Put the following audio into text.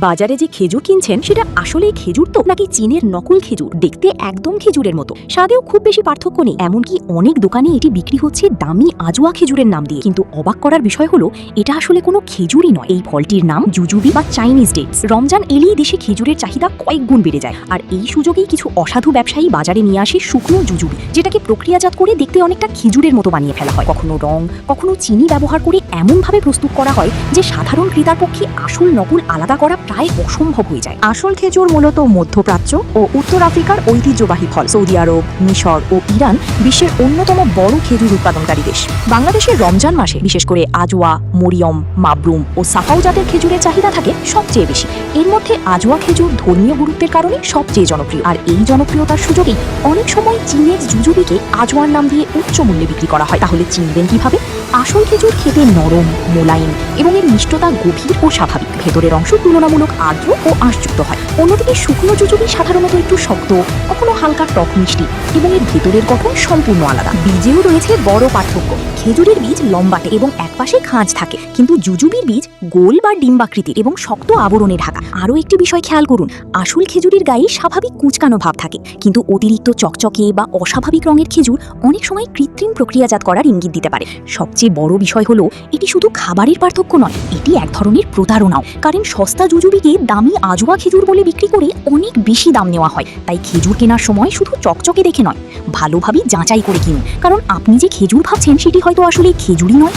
বাজারে যে খেজুর কিনছেন সেটা আসলেই খেজুর তো নাকি চীনের নকল খেজুর? দেখতে একদম খেজুরের মতো, স্বাদেও খুব বেশি পার্থক্য নেই। এমনকি অনেক দোকানে এটি বিক্রি হচ্ছে দামি আজোয়া খেজুরের নাম দিয়ে। কিন্তু অবাক করার বিষয় হলো এটা আসলে কোনো খেজুরই নয়। এই ফলটির নাম জুজুবি বা চাইনিজ ডেটস। রমজান এলেই দেশে খেজুরের চাহিদা কয়েক গুণ বেড়ে যায়, আর এই সুযোগেই কিছু অসাধু ব্যবসায়ী বাজারে নিয়ে আসে শুকনো জুজুবি, যেটাকে প্রক্রিয়াজাত করে দেখতে অনেকটা খেজুরের মতো বানিয়ে ফেলা হয়। কখনো রং, কখনো চিনি ব্যবহার করে এমনভাবে প্রস্তুত করা হয় যে সাধারণ ক্রেতার পক্ষে আসল নকল আলাদা করা প্রায় অসম্ভব হয়ে যায়। আসল খেজুর মূলত মধ্যপ্রাচ্য ও উত্তর আফ্রিকার ঐতিহ্যবাহী ফল। সৌদি আরব, মিশর ও ইরান বিশ্বের অন্যতম বড় খেজুর উৎপাদনকারী দেশ। বাংলাদেশের রমজান মাসে বিশেষ করে আজওয়া, মরিয়ম, মাবরুম ও সাফাও জাতের খেজুরের চাহিদা থাকে সবচেয়ে বেশি। এর মধ্যে আজওয়া খেজুর ধর্মীয় গুরুত্বের কারণে সবচেয়ে জনপ্রিয়, আর এই জনপ্রিয়তার সুযোগেই অনেক সময় চীনের জুজুবিকে আজওয়ার নাম দিয়ে উচ্চ মূল্যে বিক্রি করা হয়। তাহলে চিনবেন কিভাবে? আসল খেজুর খেতে নরম, মোলায়েম এবং এর মিষ্টতা গভীর ও স্বাভাবিক। ভেতরের অংশ তুলনামূলক আর্দ্র ও আঁশযুক্ত হয়। অন্যদিকে শুকনো জুজুবি সাধারণত একটু শক্ত, কখনো হালকা টক মিষ্টি এবং এর ভেতরের গঠন সম্পূর্ণ আলাদা। বীজেও রয়েছে বড় পার্থক্য। খেজুরের বীজ লম্বাটে এবং একপাশে খাঁজ থাকে, কিন্তু জুজুবির বীজ গোল বা ডিম্বাকৃতির এবং শক্ত আবরণে ঢাকা। আরও একটি বিষয় খেয়াল করুন, আসল খেজুরের গায়ে স্বাভাবিক কুঁচকানো ভাব থাকে, কিন্তু অতিরিক্ত চকচকে বা অস্বাভাবিক রঙের খেজুর অনেক সময় কৃত্রিম প্রক্রিয়াজাত করার ইঙ্গিত দিতে পারে। সবচেয়ে বড় বিষয় হলো এটি শুধু খাবারের পার্থক্য নয়, এটি এক ধরনের প্রতারণাও। কারণ সস্তা জুজুবিকে দামি আজওয়া খেজুর বলে বিক্রি করে অনেক বেশি দাম নেওয়া হয়। তাই খেজুর কেনার সময় শুধু চকচকে দেখে নয়, ভালোভাবে যাচাই করে কিনুন, কারণ আপনি যে খেজুর ভাবছেন সেটি হয়তো আসলে খেজুরই নয়।